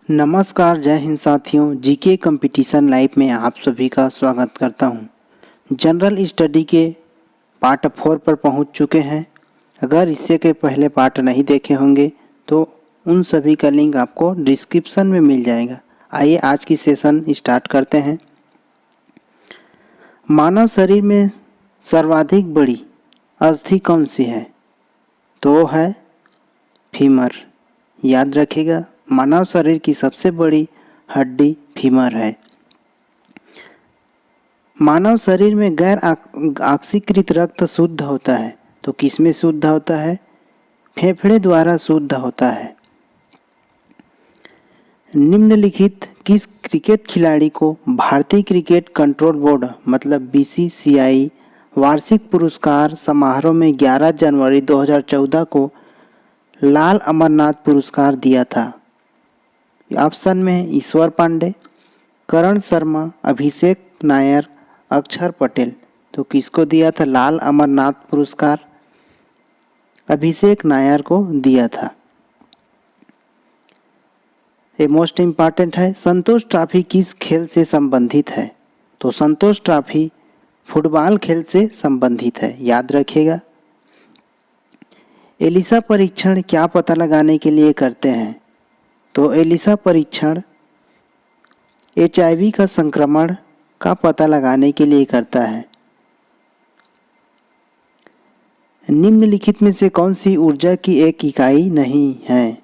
नमस्कार, जय हिंद साथियों। जीके कंपटीशन लाइव में आप सभी का स्वागत करता हूं। जनरल स्टडी के पार्ट 4 पर पहुंच चुके हैं। अगर इससे के पहले पार्ट नहीं देखे होंगे तो उन सभी का लिंक आपको डिस्क्रिप्शन में मिल जाएगा। आइए आज की सेशन स्टार्ट करते हैं। मानव शरीर में सर्वाधिक बड़ी अस्थि कौन सी है? तो है फीमर। याद रखिएगा, मानव शरीर की सबसे बड़ी हड्डी फीमर है। मानव शरीर में गैर ऑक्सीकृत रक्त शुद्ध होता है तो किसमें शुद्ध होता है? फेफड़े द्वारा शुद्ध होता है। निम्नलिखित किस क्रिकेट खिलाड़ी को भारतीय क्रिकेट कंट्रोल बोर्ड मतलब बीसीसीआई वार्षिक पुरस्कार समारोह में 11 जनवरी 2014 को लाल अमरनाथ पुरस्कार दिया था? ऑप्शन में है ईश्वर पांडे, करण शर्मा, अभिषेक नायर, अक्षर पटेल। तो किसको दिया था लाल अमरनाथ पुरस्कार? अभिषेक नायर को दिया था। ये मोस्ट इम्पॉर्टेंट है। संतोष ट्रॉफी किस खेल से संबंधित है? तो संतोष ट्रॉफी फुटबॉल खेल से संबंधित है, याद रखिएगा। एलिसा परीक्षण क्या पता लगाने के लिए करते हैं? तो एलिसा परीक्षण HIV का संक्रमण का पता लगाने के लिए करता है। निम्नलिखित में से कौन सी ऊर्जा की एक इकाई नहीं है?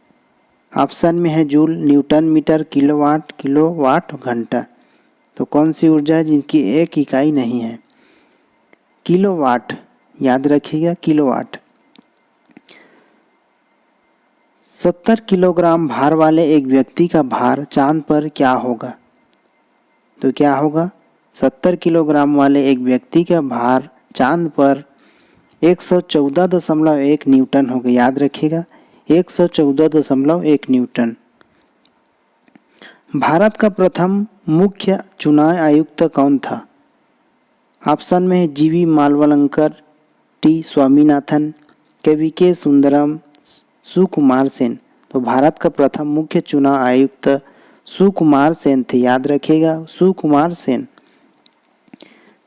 ऑप्शन में है joule, newton, metre, kilowatt, kilowatt घंटा। तो कौन सी ऊर्जा है जिनकी एक इकाई नहीं है? किलोवाट। याद रखिएगा, किलोवाट। 70 किलोग्राम भार वाले एक व्यक्ति का भार चांद पर क्या होगा? तो क्या होगा? 70 किलोग्राम वाले एक व्यक्ति का भार चांद पर 114.1 न्यूटन होगा। याद रखिएगा, 114.1 न्यूटन। भारत का प्रथम मुख्य चुनाव आयुक्त कौन था? ऑप्शन में है जीवी मालवलंकर, टी स्वामीनाथन, KVK सुंदरम, सुकुमार सेन। तो भारत का प्रथम मुख्य चुनाव आयुक्त सुकुमार सेन थे, याद रखिएगा, सुकुमार सेन।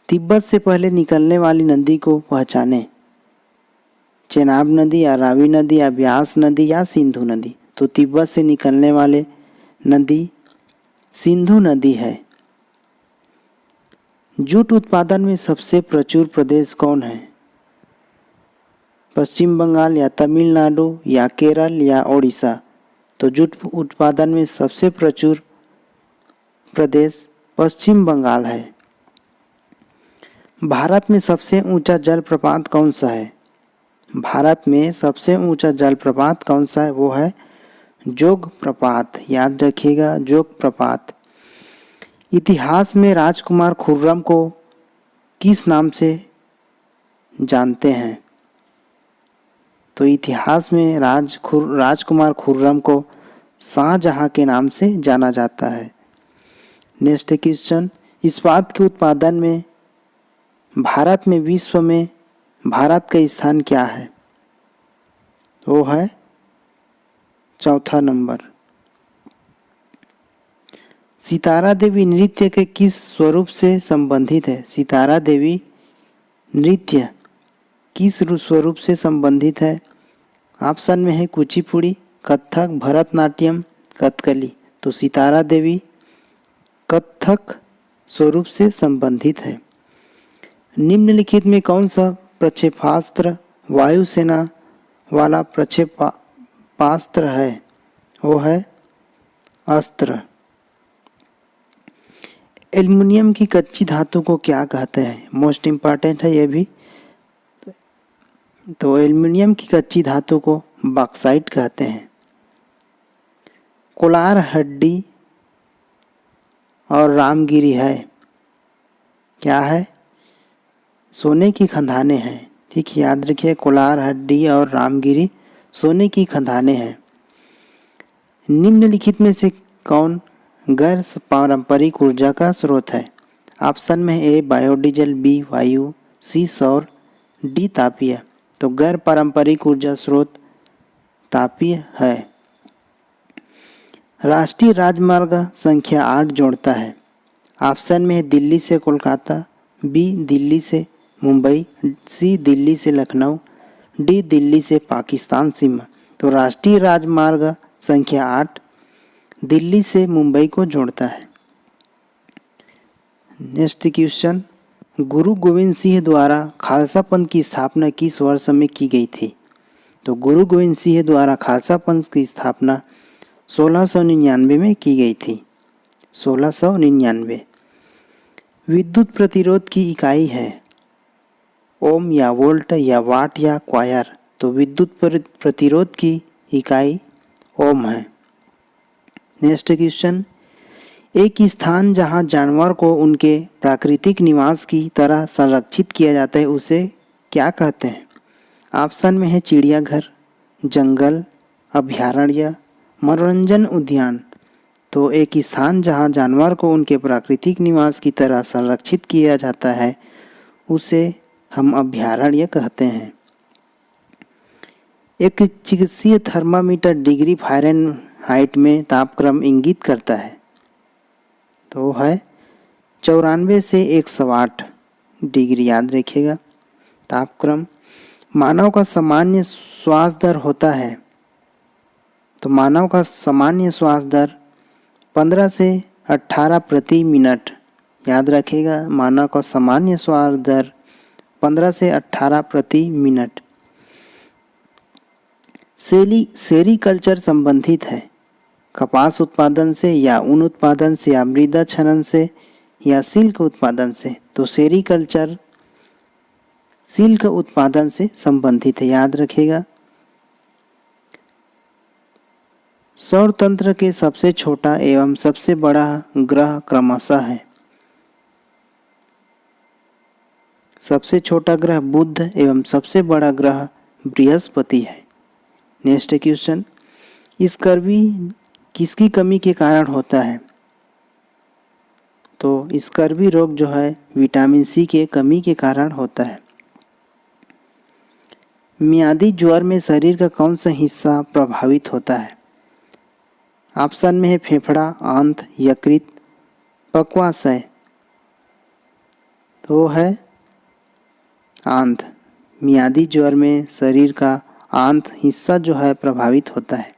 तिब्बत से पहले निकलने वाली नदी को पहचाने। चेनाब नदी या रावी नदी या ब्यास नदी या सिंधु नदी। तो तिब्बत से निकलने वाले नदी सिंधु नदी है। जूट उत्पादन में सबसे प्रचुर प्रदेश कौन है? पश्चिम बंगाल या तमिलनाडु या केरल या ओडिशा। तो जूट उत्पादन में सबसे प्रचुर प्रदेश पश्चिम बंगाल है। भारत में सबसे ऊंचा जलप्रपात कौन सा है? भारत में सबसे ऊंचा जलप्रपात कौन सा है? वो है जोग प्रपात। याद रखिएगा, जोग प्रपात। इतिहास में राजकुमार खुर्रम को किस नाम से जानते हैं? तो इतिहास में राजकुमार खुर्रम को शाहजहां के नाम से जाना जाता है। नेक्स्ट क्वेश्चन, इस्पात के उत्पादन में भारत में विश्व में भारत का स्थान क्या है? वो है चौथा नंबर। सितारा देवी नृत्य के किस स्वरूप से संबंधित है? सितारा देवी नृत्य किस स्वरूप से संबंधित है? ऑप्शन में है कुचिपुड़ी, कथक, भरतनाट्यम, कथकली। तो सितारा देवी कथक स्वरूप से संबंधित है। निम्नलिखित में कौन सा प्रक्षेपास्त्र वायुसेना वाला प्रक्षेपास्त्र है? वो है अस्त्र। एल्युमिनियम की कच्ची धातु को क्या कहते हैं? मोस्ट इम्पॉर्टेंट है ये भी। तो एल्युमिनियम की कच्ची धातु को बॉक्साइट कहते हैं। कोलार हड्डी और रामगिरी है, क्या है? सोने की खदानें हैं। ठीक है, याद रखिए, कोलार हड्डी और रामगिरी सोने की खदानें हैं। निम्नलिखित में से कौन गैर पारंपरिक ऊर्जा का स्रोत है? ऑप्शन में ए बायोडीजल, बी वायु, सी सौर, डी तापीय। तो गैर पारंपरिक ऊर्जा स्रोत तापीय है। राष्ट्रीय राजमार्ग संख्या 8 जोड़ता है? ऑप्शन में है दिल्ली से कोलकाता, बी दिल्ली से मुंबई, सी दिल्ली से लखनऊ, डी दिल्ली से पाकिस्तान सीमा। तो राष्ट्रीय राजमार्ग संख्या 8 दिल्ली से मुंबई को जोड़ता है। नेक्स्ट क्वेश्चन, गुरु गोविंद सिंह द्वारा खालसा पंथ की स्थापना किस वर्ष में की गई थी? तो गुरु गोविंद सिंह द्वारा खालसा पंथ की स्थापना 1699 में की गई थी। 1699। विद्युत प्रतिरोध की इकाई है ओम या वोल्ट या वाट या क्वायर? तो विद्युत प्रतिरोध की इकाई ओम है। नेक्स्ट क्वेश्चन, एक स्थान जहां जानवर को उनके प्राकृतिक निवास की तरह संरक्षित किया जाता है उसे क्या कहते हैं? ऑप्शन में है चिड़ियाघर, जंगल, अभयारण्य, मनोरंजन उद्यान। तो एक स्थान जहां जानवर को उनके प्राकृतिक निवास की तरह संरक्षित किया जाता है उसे हम अभयारण्य कहते हैं। एक चिकित्सीय थर्मामीटर डिग्री फ़ारेनहाइट में तापक्रम इंगित करता है? तो है 94 से 108 डिग्री, याद रखिएगा तापक्रम। मानव का सामान्य श्वास दर होता है? तो मानव का सामान्य श्वास दर 15 से 18 प्रति मिनट, याद रखिएगा मानव का सामान्य श्वास दर 15 से 18 प्रति मिनट। सेरीकल्चर संबंधित है कपास उत्पादन से या ऊन उत्पादन से या मृदा छनन से या सिल्क उत्पादन से? तो सेरीकल्चर सिल्क उत्पादन से संबंधित है, याद रखिएगा। सौर तंत्र के सबसे छोटा एवं सबसे बड़ा ग्रह क्रमशः है? सबसे छोटा ग्रह बुध एवं सबसे बड़ा ग्रह बृहस्पति है। नेक्स्ट क्वेश्चन, स्कर्वी किसकी कमी के कारण होता है? तो स्कर्वी रोग जो है विटामिन सी के कमी के कारण होता है। मियादी ज्वर में शरीर का कौन सा हिस्सा प्रभावित होता है? ऑप्शन में है फेफड़ा, आंत, यकृत, पक्वाशय। तो है आंत। मियादी ज्वर में शरीर का आंत हिस्सा जो है प्रभावित होता है।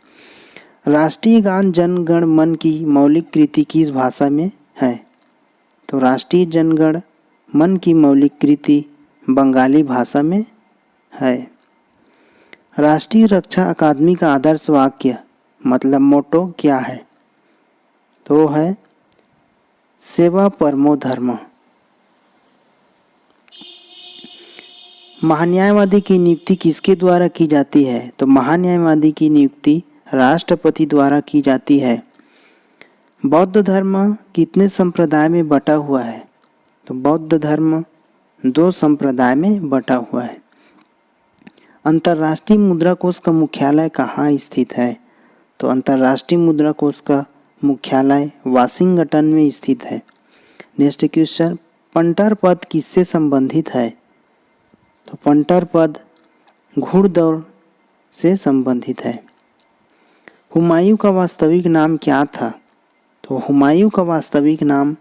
राष्ट्रीय गान जन गण मन की मौलिक कृति किस भाषा में है? तो राष्ट्रीय जनगण मन की मौलिक कृति बंगाली भाषा में है। राष्ट्रीय रक्षा अकादमी का आदर्श वाक्य मतलब मोटो क्या है? तो है सेवा परमो धर्म। महान्यायवादी की नियुक्ति किसके द्वारा की जाती है? तो महान्यायवादी की नियुक्ति राष्ट्रपति द्वारा की जाती है। बौद्ध धर्म कितने संप्रदाय में बटा हुआ है? तो बौद्ध धर्म 2 संप्रदाय में बटा हुआ है। अंतर्राष्ट्रीय मुद्रा कोष का मुख्यालय कहाँ स्थित है? तो अंतर्राष्ट्रीय मुद्रा कोष का मुख्यालय वाशिंगटन में स्थित है। नेक्स्ट क्वेश्चन, पंटर पद किससे संबंधित है? तो पंटर पद घुड़दौड़ से संबंधित है। हुमायूं का वास्तविक नाम क्या था? तो हुमायूं का वास्तविक नाम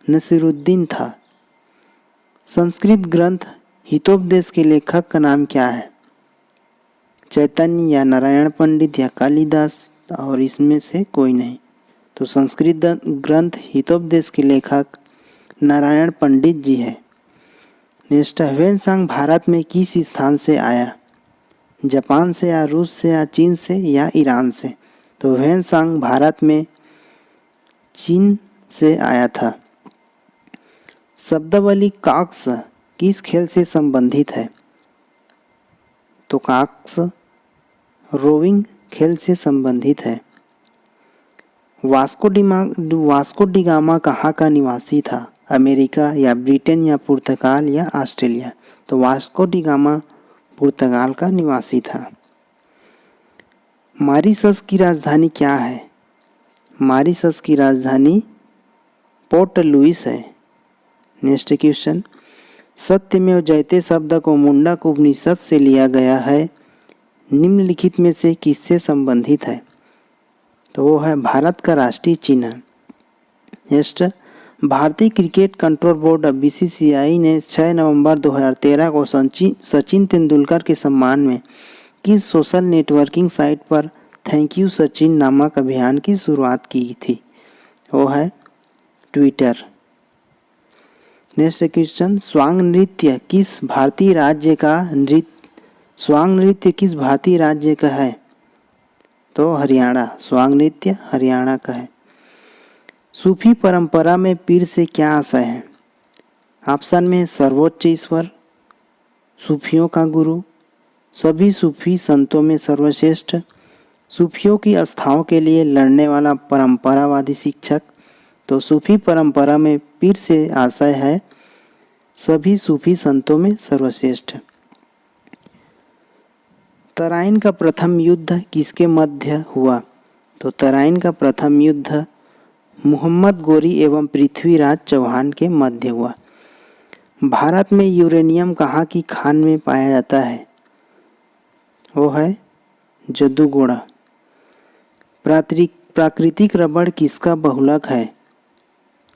नसीरुद्दीन था। संस्कृत ग्रंथ हितोपदेश के लेखक का नाम क्या है? चैतन्य या नारायण पंडित या कालिदास, और इसमें से कोई नहीं। तो संस्कृत ग्रंथ हितोपदेश के लेखक नारायण पंडित जी है। नेक्स्ट, ह्वेनसांग भारत में किस स्थान से आया? जापान से या रूस से या चीन से या ईरान से? तो ह्वेनसांग भारत में चीन से आया था। शब्दावली काक्स किस खेल से संबंधित है? तो काक्स रोविंग खेल से संबंधित है। वास्को डी गामा कहाँ का निवासी था? अमेरिका या ब्रिटेन या पुर्तगाल या ऑस्ट्रेलिया? तो वास्को डी गामा पुर्तगाल का निवासी था। मॉरीशस की राजधानी क्या है? मॉरीशस की राजधानी पोर्ट लुइस है। नेक्स्ट क्वेश्चन, सत्यमेव जयते शब्द को मुंडक उपनिषद से लिया गया है, निम्नलिखित में से किससे संबंधित है? तो वो है भारत का राष्ट्रीय चिन्ह। नेक्स्ट, भारतीय क्रिकेट कंट्रोल बोर्ड बीसीसीआई ने 6 नवंबर 2013 को सचिन तेंदुलकर के सम्मान में किस सोशल नेटवर्किंग साइट पर थैंक यू सचिन नामक अभियान की शुरुआत की थी? वो है ट्विटर। नेक्स्ट क्वेश्चन, स्वांग नृत्य किस भारतीय राज्य का है? तो हरियाणा। स्वांग नृत्य हरियाणा का है। सूफी परंपरा में पीर से क्या आशय है? ऑप्शन में सर्वोच्च ईश्वर, सूफियों का गुरु, सभी सूफी संतों में सर्वश्रेष्ठ, सूफियों की आस्थाओं के लिए लड़ने वाला परंपरावादी शिक्षक। तो सूफी परंपरा में पीर से आशय है सभी सूफी संतों में सर्वश्रेष्ठ। तराइन का प्रथम युद्ध किसके मध्य हुआ? तो तराइन का प्रथम युद्ध मोहम्मद गोरी एवं पृथ्वीराज चौहान के मध्य हुआ। भारत में यूरेनियम कहाँ की खान में पाया जाता है? वो है जद्दूगोड़ा। प्राकृतिक रबड़ किसका बहुलक है?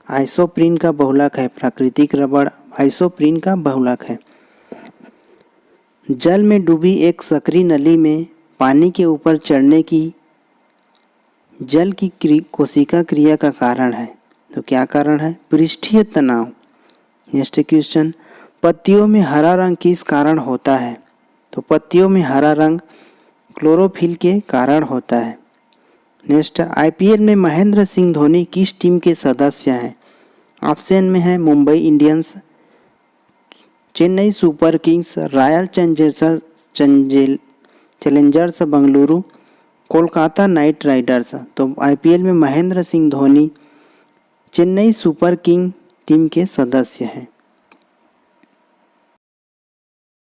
आइसोप्रीन का बहुलक है। प्राकृतिक रबड़ आइसोप्रीन का बहुलक है। जल में डूबी एक सक्रिय नली में पानी के ऊपर चढ़ने की जल की कोशिका क्रिया का कारण है। तो क्या कारण है? पृष्ठीय तनाव। नेक्स्ट क्वेश्चन, पत्तियों में हरा रंग किस कारण होता है? तो पत्तियों में हरा रंग क्लोरोफिल के कारण होता है। नेक्स्ट, आईपीएल में महेंद्र सिंह धोनी किस टीम के सदस्य हैं? ऑप्शन में है Mumbai Indians, Chennai super Kings, royal Challengers Bengaluru, Kolkata night Riders. तो आईपीएल में Mahendra Singh Dhoni Chennai super king team के सदस्य हैं।